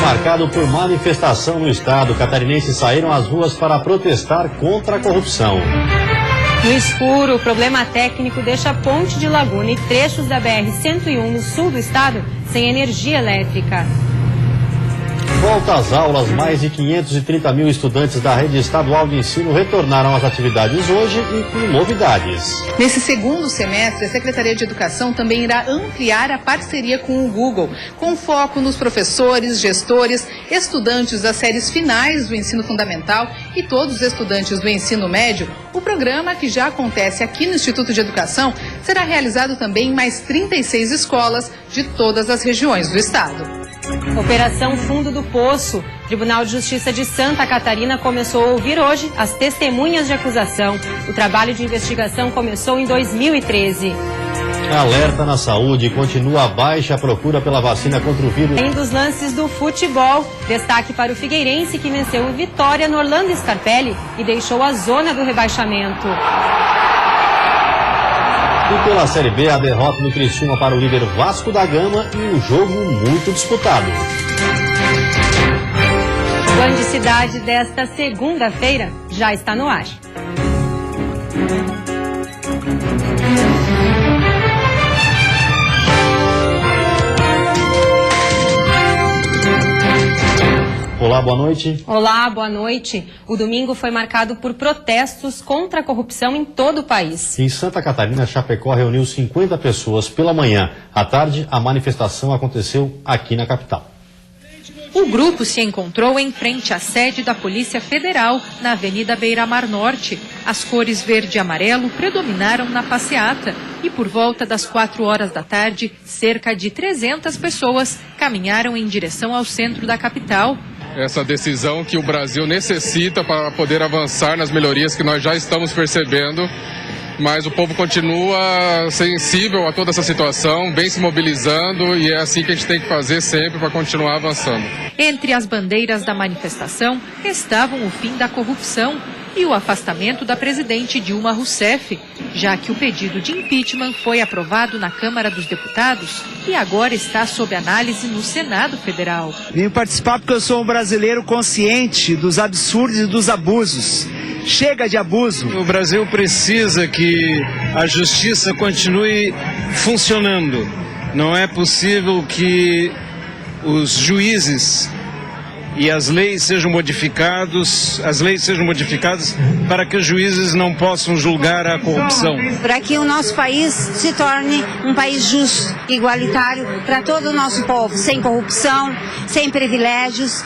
marcado por manifestação no estado. Catarinenses saíram às ruas para protestar contra a corrupção. No escuro, o problema técnico deixa a ponte de Laguna e trechos da BR-101 no sul do estado sem energia elétrica. Volta às aulas, mais de 530 mil estudantes da rede estadual de ensino retornaram às atividades hoje e com novidades. Nesse segundo semestre, a Secretaria de Educação também irá ampliar a parceria com o Google, com foco nos professores, gestores, estudantes das séries finais do ensino fundamental e todos os estudantes do ensino médio. O programa, que já acontece aqui no Instituto de Educação, será realizado também em mais 36 escolas de todas as regiões do estado. Operação Fundo do Poço. Tribunal de Justiça de Santa Catarina começou a ouvir hoje as testemunhas de acusação. O trabalho de investigação começou em 2013. Alerta na saúde, continua baixa a procura pela vacina contra o vírus. Além dos lances do futebol, destaque para o Figueirense, que venceu o Vitória no Orlando Scarpelli e deixou a zona do rebaixamento. E pela Série B, a derrota do Criciúma para o líder Vasco da Gama e um jogo muito disputado. Band Cidade desta segunda-feira já está no ar. Olá, boa noite. Olá, boa noite. O domingo foi marcado por protestos contra a corrupção em todo o país. Em Santa Catarina, Chapecó reuniu 50 pessoas pela manhã. À tarde, a manifestação aconteceu aqui na capital. O grupo se encontrou em frente à sede da Polícia Federal, na Avenida Beira-Mar Norte. As cores verde e amarelo predominaram na passeata e por volta das 4 horas da tarde, cerca de 300 pessoas caminharam em direção ao centro da capital. Essa decisão que o Brasil necessita para poder avançar nas melhorias que nós já estamos percebendo, mas o povo continua sensível a toda essa situação, vem se mobilizando e é assim que a gente tem que fazer sempre para continuar avançando. Entre as bandeiras da manifestação estavam o fim da corrupção e o afastamento da presidente Dilma Rousseff, já que o pedido de impeachment foi aprovado na Câmara dos Deputados e agora está sob análise no Senado Federal. Vim participar porque eu sou um brasileiro consciente dos absurdos e dos abusos. Chega de abuso. O Brasil precisa que a justiça continue funcionando. Não é possível que os juízes e as leis sejam modificadas para que os juízes não possam julgar a corrupção. Para que o nosso país se torne um país justo, igualitário para todo o nosso povo, sem corrupção, sem privilégios.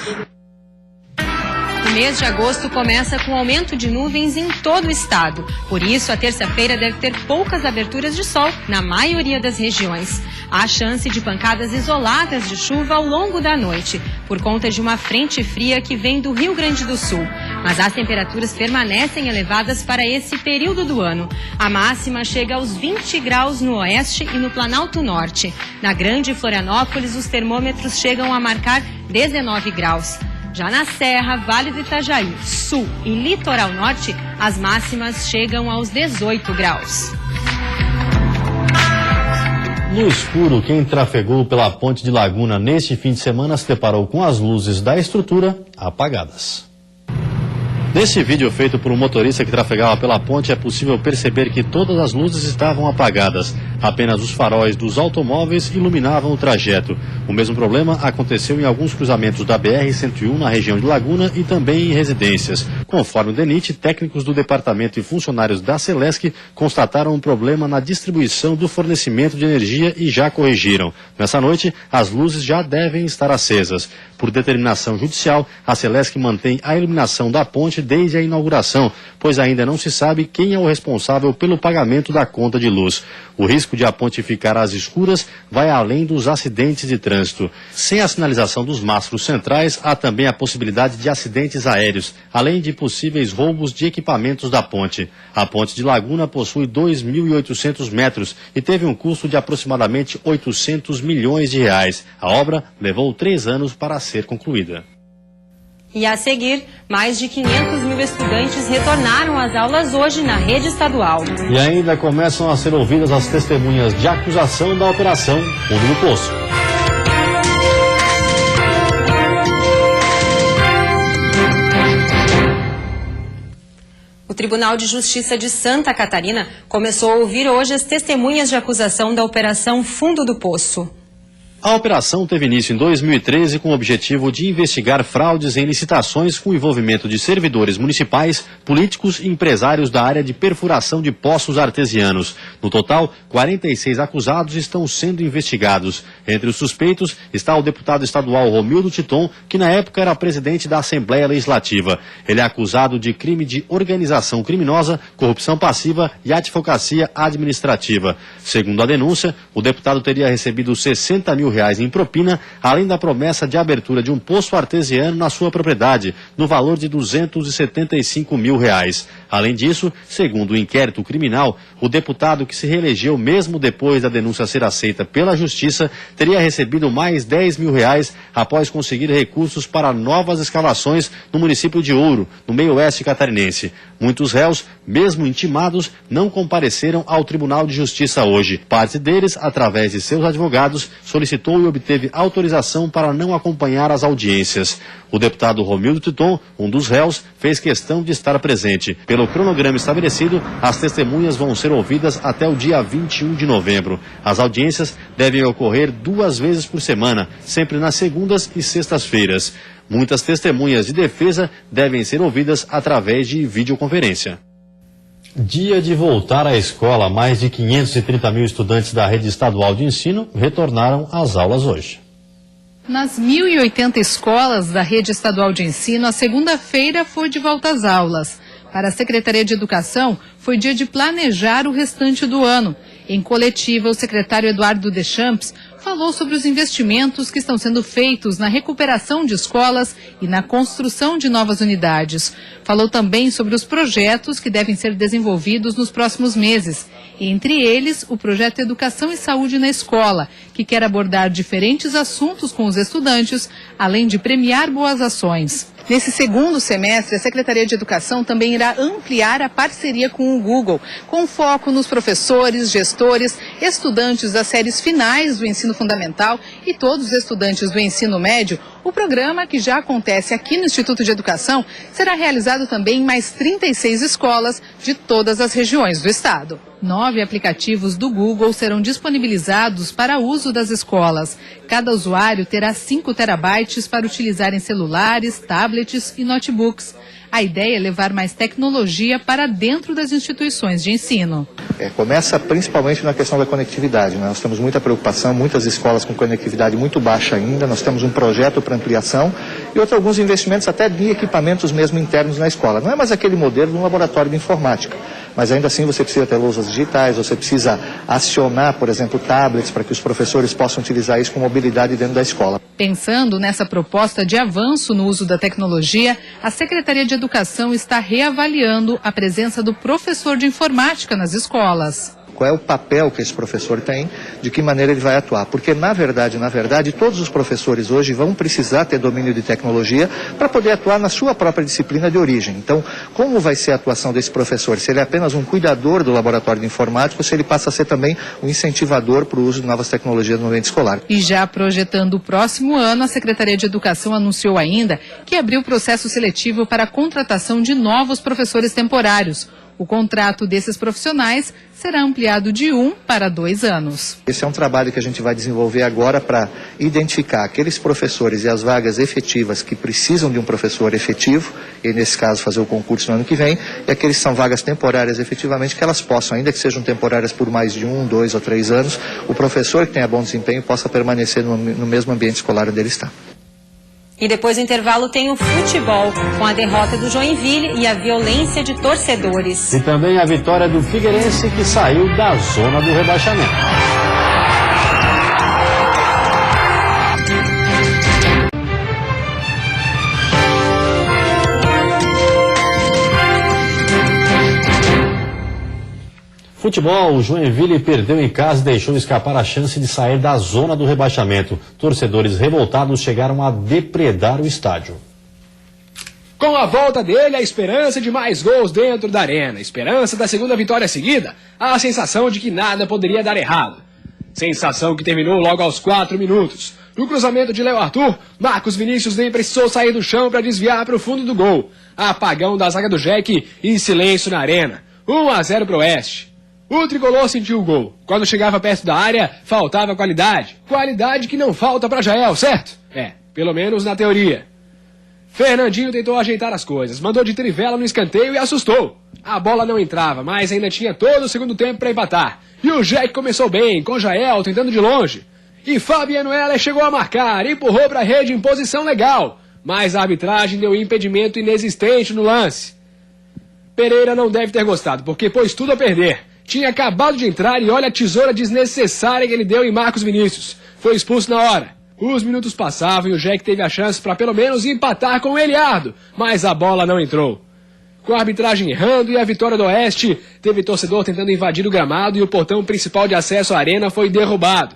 O mês de agosto começa com aumento de nuvens em todo o estado. Por isso, a terça-feira deve ter poucas aberturas de sol na maioria das regiões. Há chance de pancadas isoladas de chuva ao longo da noite, por conta de uma frente fria que vem do Rio Grande do Sul. Mas as temperaturas permanecem elevadas para esse período do ano. A máxima chega aos 20 graus no oeste e no Planalto Norte. Na Grande Florianópolis, os termômetros chegam a marcar 19 graus. Já na Serra, Vale do Itajaí, Sul e Litoral Norte, as máximas chegam aos 18 graus. No escuro, quem trafegou pela ponte de Laguna neste fim de semana se deparou com as luzes da estrutura apagadas. Nesse vídeo feito por um motorista que trafegava pela ponte, é possível perceber que todas as luzes estavam apagadas. Apenas os faróis dos automóveis iluminavam o trajeto. O mesmo problema aconteceu em alguns cruzamentos da BR-101 na região de Laguna e também em residências. Conforme o DENIT, técnicos do departamento e funcionários da Celesc constataram um problema na distribuição do fornecimento de energia e já corrigiram. Nessa noite, as luzes já devem estar acesas. Por determinação judicial, a Celesc mantém a iluminação da ponte desde a inauguração, pois ainda não se sabe quem é o responsável pelo pagamento da conta de luz. O risco de a ponte ficar às escuras vai além dos acidentes de trânsito. Sem a sinalização dos mastros centrais, há também a possibilidade de acidentes aéreos, além de possíveis roubos de equipamentos da ponte. A ponte de Laguna possui 2.800 metros e teve um custo de aproximadamente 800 milhões de reais. A obra levou 3 anos para ser concluída. E a seguir, mais de 500 mil estudantes retornaram às aulas hoje na rede estadual. E ainda começam a ser ouvidas as testemunhas de acusação da Operação Fundo do Poço. Tribunal de Justiça de Santa Catarina começou a ouvir hoje as testemunhas de acusação da Operação Fundo do Poço. A operação teve início em 2013 com o objetivo de investigar fraudes em licitações com envolvimento de servidores municipais, políticos e empresários da área de perfuração de poços artesianos. No total, 46 acusados estão sendo investigados. Entre os suspeitos está o deputado estadual Romildo Titon, que na época era presidente da Assembleia Legislativa. Ele é acusado de crime de organização criminosa, corrupção passiva e advocacia administrativa. Segundo a denúncia, o deputado teria recebido 60 mil reais em propina, além da promessa de abertura de um poço artesiano na sua propriedade, no valor de 275 mil reais. Além disso, segundo o inquérito criminal, o deputado que se reelegeu mesmo depois da denúncia ser aceita pela Justiça, teria recebido mais 10 mil reais após conseguir recursos para novas escavações no município de Ouro, no meio-oeste catarinense. Muitos réus, mesmo intimados, não compareceram ao Tribunal de Justiça hoje. Parte deles, através de seus advogados, solicitou e obteve autorização para não acompanhar as audiências. O deputado Romildo Titon, um dos réus, fez questão de estar presente. Pelo cronograma estabelecido, as testemunhas vão ser ouvidas até o dia 21 de novembro. As audiências devem ocorrer 2 vezes por semana, sempre nas segundas e sextas-feiras. Muitas testemunhas de defesa devem ser ouvidas através de videoconferência. Dia de voltar à escola, mais de 530 mil estudantes da rede estadual de ensino retornaram às aulas hoje. Nas 1.080 escolas da rede estadual de ensino, a segunda-feira foi de volta às aulas. Para a Secretaria de Educação, foi dia de planejar o restante do ano. Em coletiva, o secretário Eduardo Deschamps falou sobre os investimentos que estão sendo feitos na recuperação de escolas e na construção de novas unidades. Falou também sobre os projetos que devem ser desenvolvidos nos próximos meses. Entre eles, o projeto Educação e Saúde na Escola, que quer abordar diferentes assuntos com os estudantes, além de premiar boas ações. Nesse segundo semestre, a Secretaria de Educação também irá ampliar a parceria com o Google, com foco nos professores, gestores, estudantes das séries finais do ensino fundamental e todos os estudantes do ensino médio. O programa, que já acontece aqui no Instituto de Educação, será realizado também em mais 36 escolas de todas as regiões do estado. 9 aplicativos do Google serão disponibilizados para uso das escolas. Cada usuário terá 5 terabytes para utilizar em celulares, tablets e notebooks. A ideia é levar mais tecnologia para dentro das instituições de ensino. Começa principalmente na questão da conectividade, né? Nós temos muita preocupação, muitas escolas com conectividade muito baixa ainda. Nós temos um projeto para ampliação e alguns investimentos até de equipamentos mesmo internos na escola. Não é mais aquele modelo de um laboratório de informática. Mas ainda assim você precisa ter lousas digitais, você precisa acionar, por exemplo, tablets para que os professores possam utilizar isso com mobilidade dentro da escola. Pensando nessa proposta de avanço no uso da tecnologia, a Secretaria de Educação está reavaliando a presença do professor de informática nas escolas. Qual é o papel que esse professor tem, de que maneira ele vai atuar. Porque, na verdade, todos os professores hoje vão precisar ter domínio de tecnologia para poder atuar na sua própria disciplina de origem. Então, como vai ser a atuação desse professor? Se ele é apenas um cuidador do laboratório de informática, ou se ele passa a ser também um incentivador para o uso de novas tecnologias no ambiente escolar. E já projetando o próximo ano, a Secretaria de Educação anunciou ainda que abriu processo seletivo para a contratação de novos professores temporários. O contrato desses profissionais será ampliado de 1 para 2 anos. Esse é um trabalho que a gente vai desenvolver agora para identificar aqueles professores e as vagas efetivas que precisam de um professor efetivo, e nesse caso fazer o concurso no ano que vem, e aqueles que são vagas temporárias efetivamente, que elas possam, ainda que sejam temporárias por mais de 1, 2 ou 3 anos, o professor que tenha bom desempenho possa permanecer no mesmo ambiente escolar onde ele está. E depois do intervalo tem o futebol, com a derrota do Joinville e a violência de torcedores. E também a vitória do Figueirense, que saiu da zona do rebaixamento. Futebol, o Joinville perdeu em casa e deixou escapar a chance de sair da zona do rebaixamento. Torcedores revoltados chegaram a depredar o estádio. Com a volta dele, a esperança de mais gols dentro da arena, esperança da segunda vitória seguida, a sensação de que nada poderia dar errado. Sensação que terminou logo aos 4 minutos. No cruzamento de Léo Arthur, Marcos Vinícius nem precisou sair do chão para desviar para o fundo do gol. Apagão da zaga do Jack e silêncio na arena. 1-0 pro Oeste. O tricolor sentiu o gol. Quando chegava perto da área, faltava qualidade. Qualidade que não falta pra Jael, certo? Pelo menos na teoria. Fernandinho tentou ajeitar as coisas, mandou de trivela no escanteio e assustou. A bola não entrava, mas ainda tinha todo o segundo tempo para empatar. E o Jack começou bem, com Jael tentando de longe. E Fabiano Heller chegou a marcar, empurrou para a rede em posição legal. Mas a arbitragem deu impedimento inexistente no lance. Pereira não deve ter gostado, porque pôs tudo a perder. Tinha acabado de entrar e olha a tesoura desnecessária que ele deu em Marcos Vinícius. Foi expulso na hora. Os minutos passavam e o Jack teve a chance para pelo menos empatar com o Eliardo, mas a bola não entrou. Com a arbitragem errando e a vitória do Oeste, teve torcedor tentando invadir o gramado e o portão principal de acesso à arena foi derrubado.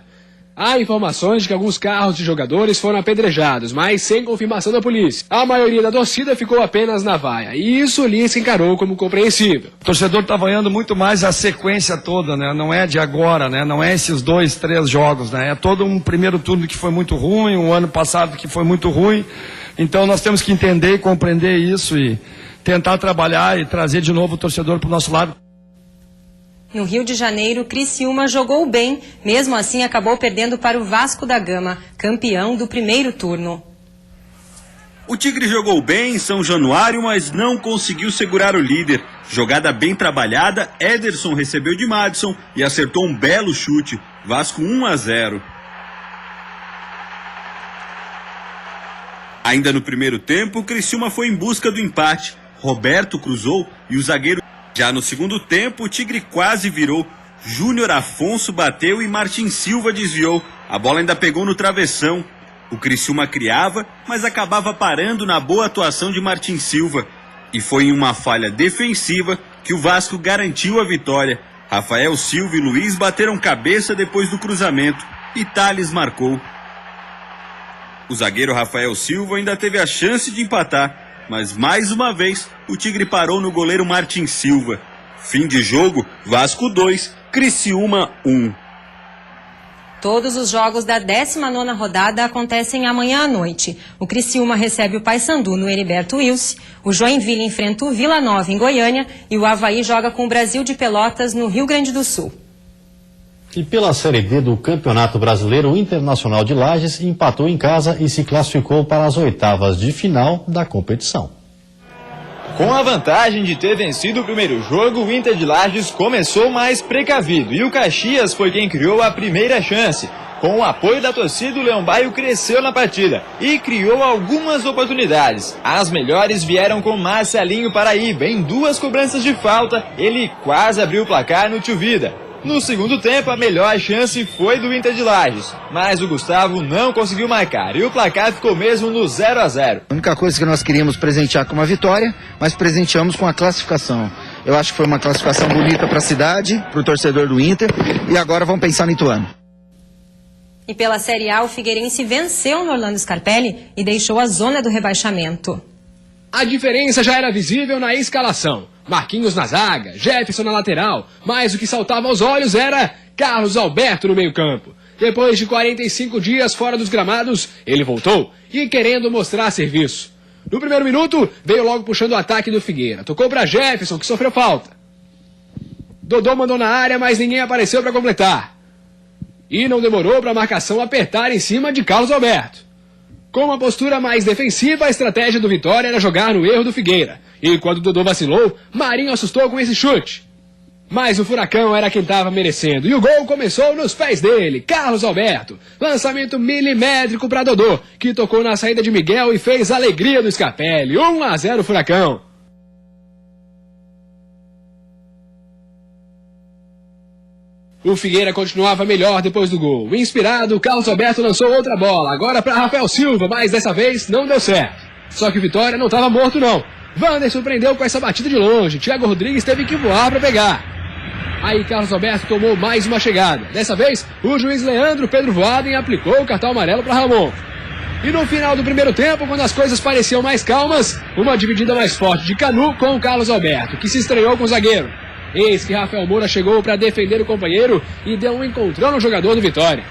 Há informações de que alguns carros de jogadores foram apedrejados, mas sem confirmação da polícia. A maioria da torcida ficou apenas na vaia, e isso o Lisca encarou como compreensível. O torcedor está vaiando muito mais a sequência toda, né? Não é de agora, né? Não é esses 2, 3 jogos, né? É todo um primeiro turno que foi muito ruim, um ano passado que foi muito ruim. Então nós temos que entender e compreender isso e tentar trabalhar e trazer de novo o torcedor para o nosso lado. No Rio de Janeiro, Criciúma jogou bem, mesmo assim acabou perdendo para o Vasco da Gama, campeão do primeiro turno. O Tigre jogou bem em São Januário, mas não conseguiu segurar o líder. Jogada bem trabalhada, Ederson recebeu de Madison e acertou um belo chute. Vasco 1-0. Ainda no primeiro tempo, o Criciúma foi em busca do empate. Roberto cruzou e o zagueiro... Já no segundo tempo, o Tigre quase virou. Júnior Afonso bateu e Martin Silva desviou. A bola ainda pegou no travessão. O Criciúma criava, mas acabava parando na boa atuação de Martin Silva. E foi em uma falha defensiva que o Vasco garantiu a vitória. Rafael Silva e Luiz bateram cabeça depois do cruzamento. E Thales marcou. O zagueiro Rafael Silva ainda teve a chance de empatar. Mas mais uma vez, o Tigre parou no goleiro Martin Silva. Fim de jogo, Vasco 2, Criciúma 1. Todos os jogos da 19ª rodada acontecem amanhã à noite. O Criciúma recebe o Paysandu no Heriberto Wilson, o Joinville enfrenta o Vila Nova em Goiânia e o Avaí joga com o Brasil de Pelotas no Rio Grande do Sul. E pela Série D do Campeonato Brasileiro, o Internacional de Lages empatou em casa e se classificou para as oitavas de final da competição. Com a vantagem de ter vencido o primeiro jogo, o Inter de Lages começou mais precavido e o Caxias foi quem criou a primeira chance. Com o apoio da torcida, o Leão Baio cresceu na partida e criou algumas oportunidades. As melhores vieram com Marcelinho Paraíba. Em 2 cobranças de falta, ele quase abriu o placar no Tio Vida. No segundo tempo, a melhor chance foi do Inter de Lages, mas o Gustavo não conseguiu marcar e o placar ficou mesmo no 0-0. A única coisa que nós queríamos presentear com uma vitória, mas presenteamos com a classificação. Eu acho que foi uma classificação bonita para a cidade, para o torcedor do Inter, e agora vamos pensar no Ituano. E pela Série A, o Figueirense venceu no Orlando Scarpelli e deixou a zona do rebaixamento. A diferença já era visível na escalação. Marquinhos na zaga, Jefferson na lateral, mas o que saltava aos olhos era Carlos Alberto no meio-campo. Depois de 45 dias fora dos gramados, ele voltou e querendo mostrar serviço. No primeiro minuto, veio logo puxando o ataque do Figueira. Tocou para Jefferson, que sofreu falta. Dodô mandou na área, mas ninguém apareceu para completar. E não demorou para a marcação apertar em cima de Carlos Alberto. Com uma postura mais defensiva, a estratégia do Vitória era jogar no erro do Figueira. E quando o Dodô vacilou, Marinho assustou com esse chute. Mas o Furacão era quem estava merecendo. E o gol começou nos pés dele, Carlos Alberto. Lançamento milimétrico para Dodô, que tocou na saída de Miguel e fez a alegria do Scarpelli. 1-0 Furacão. O Figueira continuava melhor depois do gol. Inspirado, o Carlos Alberto lançou outra bola, agora para Rafael Silva, mas dessa vez não deu certo. Só que o Vitória não estava morto não. Vander surpreendeu com essa batida de longe, Thiago Rodrigues teve que voar para pegar. Aí Carlos Alberto tomou mais uma chegada. Dessa vez, o juiz Leandro Pedro Voaden aplicou o cartão amarelo para Ramon. E no final do primeiro tempo, quando as coisas pareciam mais calmas, uma dividida mais forte de Canu com o Carlos Alberto, que se estreou com o zagueiro. Eis que Rafael Moura chegou para defender o companheiro e deu um encontrão no jogador do Vitória.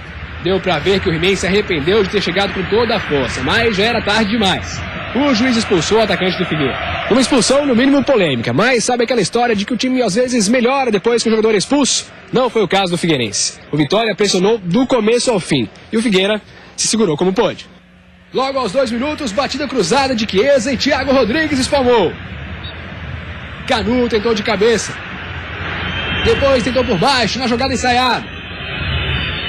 Deu para ver que o He-Man se arrependeu de ter chegado com toda a força, mas já era tarde demais. o juiz expulsou o atacante do Figueira. Uma expulsão, no mínimo, polêmica, mas sabe aquela história de que o time às vezes melhora depois que o jogador é expulso? Não foi o caso do Figueirense. O Vitória pressionou do começo ao fim e o Figueira se segurou como pôde. Logo aos 2 minutos, batida cruzada de Chiesa e Thiago Rodrigues espalmou. Canu tentou de cabeça. Depois tentou por baixo, na jogada ensaiada.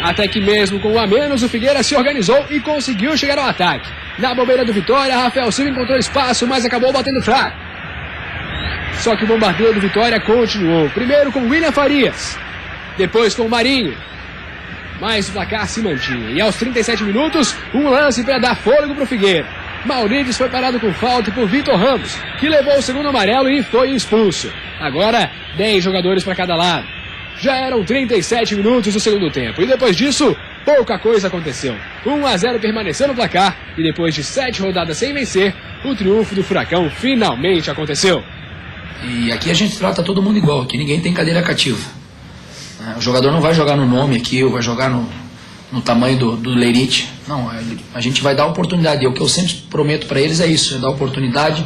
Até que mesmo com um a menos, o Figueira se organizou e conseguiu chegar ao ataque. Na bobeira do Vitória, Rafael Silva encontrou espaço, mas acabou batendo fraco. Só que o bombardeio do Vitória continuou. Primeiro com William Farias, depois com o Marinho. Mas o placar se mantinha. E aos 37 minutos, um lance para dar fôlego para o Figueira. Maurides foi parado com falta por Vitor Ramos, que levou o segundo amarelo e foi expulso. Agora, 10 jogadores para cada lado. Já eram 37 minutos do segundo tempo. E depois disso, pouca coisa aconteceu. 1-0 permaneceu no placar. E depois de 7 rodadas sem vencer, o triunfo do Furacão finalmente aconteceu. E aqui a gente trata todo mundo igual. Aqui ninguém tem cadeira cativa. O jogador não vai jogar no nome aqui, ou vai jogar no tamanho do leirite. Não, a gente vai dar oportunidade. E o que eu sempre prometo para eles é isso, é dar oportunidade.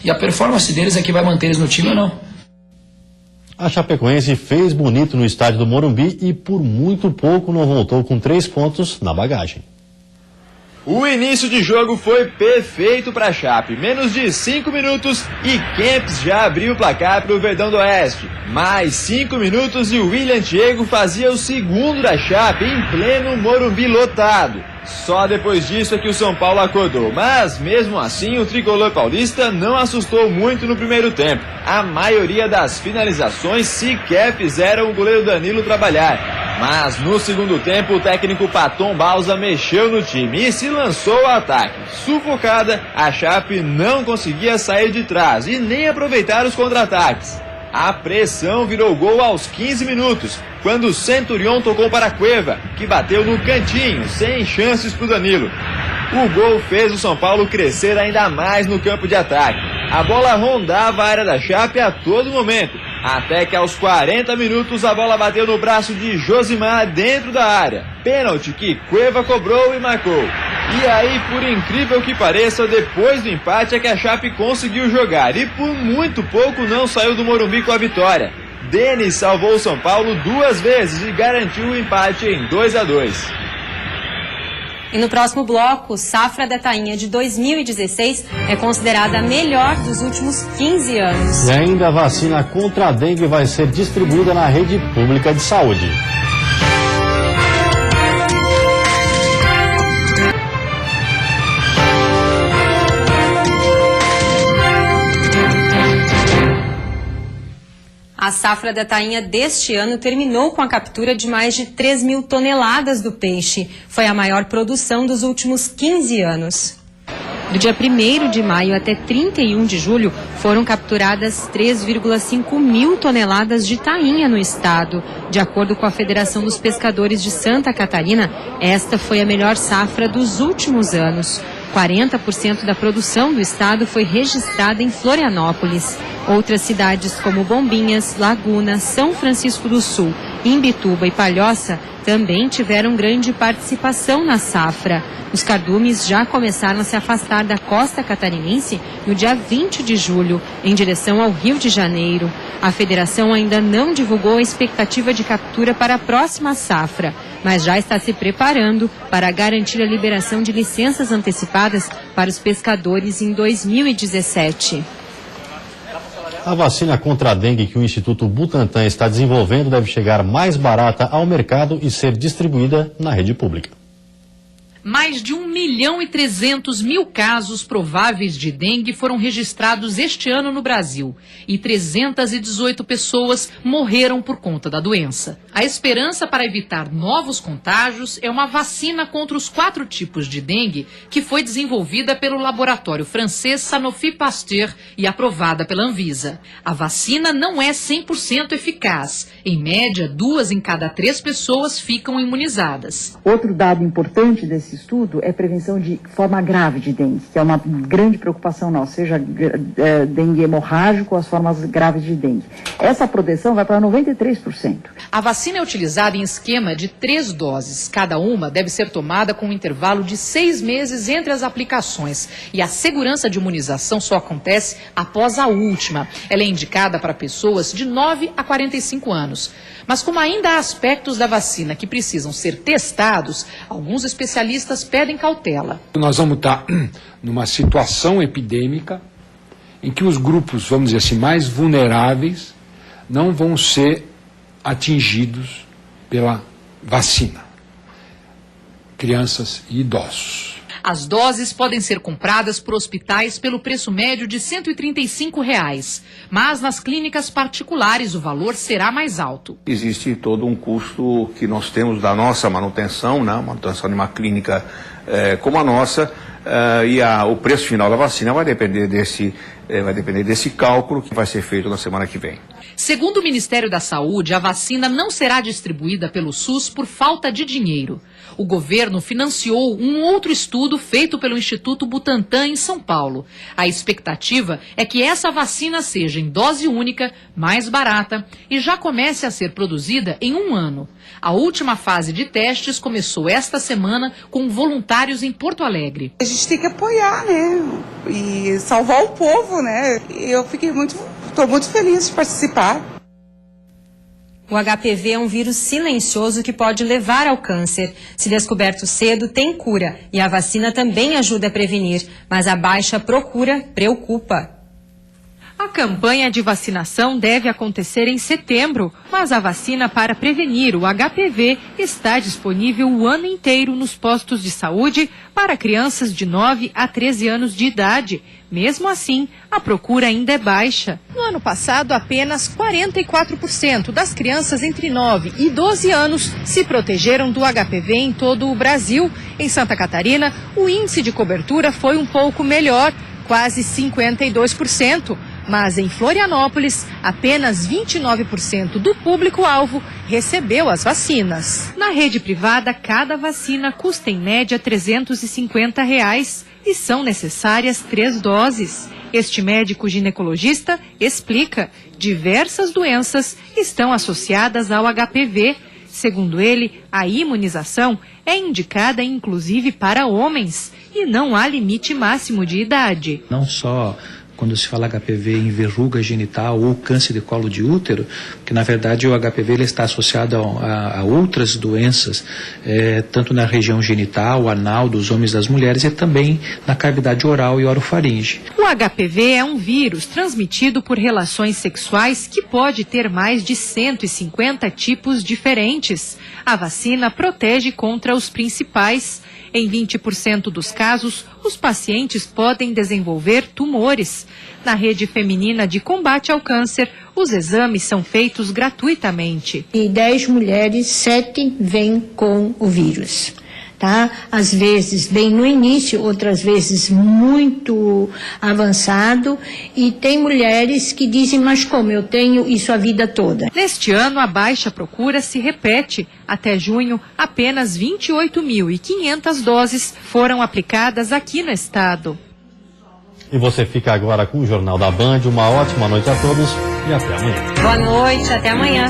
E a performance deles é que vai manter eles no time ou não. A Chapecoense fez bonito no estádio do Morumbi e por muito pouco não voltou com 3 pontos na bagagem. O início de jogo foi perfeito para a Chape. Menos de 5 minutos e Kempis já abriu o placar para o Verdão do Oeste. Mais 5 minutos e o William Diego fazia o segundo da Chape em pleno Morumbi lotado. Só depois disso é que o São Paulo acordou, mas mesmo assim o tricolor paulista não assustou muito no primeiro tempo. A maioria das finalizações sequer fizeram o goleiro Danilo trabalhar. Mas no segundo tempo o técnico Paton Bausa mexeu no time e se lançou ao ataque. Sufocada, a Chape não conseguia sair de trás e nem aproveitar os contra-ataques. A pressão virou gol aos 15 minutos, quando o Centurion tocou para a Cueva, que bateu no cantinho, sem chances para o Danilo. O gol fez o São Paulo crescer ainda mais no campo de ataque. A bola rondava a área da Chape a todo momento, até que aos 40 minutos a bola bateu no braço de Josimar dentro da área. Pênalti que Cueva cobrou e marcou. E aí, por incrível que pareça, depois do empate é que a Chape conseguiu jogar e por muito pouco não saiu do Morumbi com a vitória. Denis salvou o São Paulo 2 vezes e garantiu o empate em 2-2. E no próximo bloco, safra da tainha de 2016 é considerada a melhor dos últimos 15 anos. E ainda a vacina contra a dengue vai ser distribuída na rede pública de saúde. A safra da tainha deste ano terminou com a captura de mais de 3 mil toneladas do peixe. Foi a maior produção dos últimos 15 anos. Do dia 1º de maio até 31 de julho, foram capturadas 3,5 mil toneladas de tainha no estado. De acordo com a Federação dos Pescadores de Santa Catarina, esta foi a melhor safra dos últimos anos. 40% da produção do estado foi registrada em Florianópolis. Outras cidades como Bombinhas, Laguna, São Francisco do Sul, Imbituba e Palhoça também tiveram grande participação na safra. Os cardumes já começaram a se afastar da costa catarinense no dia 20 de julho, em direção ao Rio de Janeiro. A federação ainda não divulgou a expectativa de captura para a próxima safra, mas já está se preparando para garantir a liberação de licenças antecipadas para os pescadores em 2017. A vacina contra a dengue que o Instituto Butantan está desenvolvendo deve chegar mais barata ao mercado e ser distribuída na rede pública. Mais de 1.300.000 casos prováveis de dengue foram registrados este ano no Brasil e 318 pessoas morreram por conta da doença. A esperança para evitar novos contágios é uma vacina contra os 4 tipos de dengue que foi desenvolvida pelo laboratório francês Sanofi Pasteur e aprovada pela Anvisa. A vacina não é 100% eficaz. Em média, 2 em cada 3 pessoas ficam imunizadas. Outro dado importante desses estudo é prevenção de forma grave de dengue, que é uma grande preocupação nossa, seja dengue hemorrágico ou as formas graves de dengue. Essa proteção vai para 93%. A vacina é utilizada em esquema de 3 doses. Cada uma deve ser tomada com um intervalo de 6 meses entre as aplicações. E a segurança de imunização só acontece após a última. Ela é indicada para pessoas de 9 a 45 anos. Mas como ainda há aspectos da vacina que precisam ser testados, alguns especialistas pedem cautela. Nós vamos estar numa situação epidêmica em que os grupos, vamos dizer assim, mais vulneráveis não vão ser atingidos pela vacina. Crianças e idosos. As doses podem ser compradas por hospitais pelo preço médio de R$ 135, mas nas clínicas particulares o valor será mais alto. Existe todo um custo que nós temos da nossa manutenção, né? Manutenção de uma clínica como a nossa, e o preço final da vacina vai depender desse cálculo que vai ser feito na semana que vem. Segundo o Ministério da Saúde, a vacina não será distribuída pelo SUS por falta de dinheiro. O governo financiou um outro estudo feito pelo Instituto Butantan em São Paulo. A expectativa é que essa vacina seja em dose única, mais barata e já comece a ser produzida em 1 ano. A última fase de testes começou esta semana com voluntários em Porto Alegre. A gente tem que apoiar, né? E salvar o povo, né? Estou muito feliz de participar. O HPV é um vírus silencioso que pode levar ao câncer. Se descoberto cedo, tem cura e a vacina também ajuda a prevenir, mas a baixa procura preocupa. A campanha de vacinação deve acontecer em setembro, mas a vacina para prevenir o HPV está disponível o ano inteiro nos postos de saúde para crianças de 9 a 13 anos de idade. Mesmo assim, a procura ainda é baixa. No ano passado, apenas 44% das crianças entre 9 e 12 anos se protegeram do HPV em todo o Brasil. Em Santa Catarina, o índice de cobertura foi um pouco melhor, quase 52%. Mas em Florianópolis, apenas 29% do público-alvo recebeu as vacinas. Na rede privada, cada vacina custa em média R$ 350 e são necessárias 3 doses. Este médico ginecologista explica: diversas doenças estão associadas ao HPV. Segundo ele, a imunização é indicada inclusive para homens e não há limite máximo de idade. Não só quando se fala HPV em verruga genital ou câncer de colo de útero, porque na verdade o HPV ele está associado a outras doenças, tanto na região genital, anal dos homens e das mulheres e também na cavidade oral e orofaringe. O HPV é um vírus transmitido por relações sexuais que pode ter mais de 150 tipos diferentes. A vacina protege contra os principais. Em 20% dos casos, os pacientes podem desenvolver tumores. Na rede feminina de combate ao câncer, os exames são feitos gratuitamente. De 10 mulheres, 7 vêm com o vírus. Tá? Às vezes bem no início, outras vezes muito avançado, e tem mulheres que dizem, mas como eu tenho isso a vida toda? Neste ano, a baixa procura se repete. Até junho, apenas 28.500 doses foram aplicadas aqui no estado. E você fica agora com o Jornal da Band. Uma ótima noite a todos e até amanhã. Boa noite, até amanhã.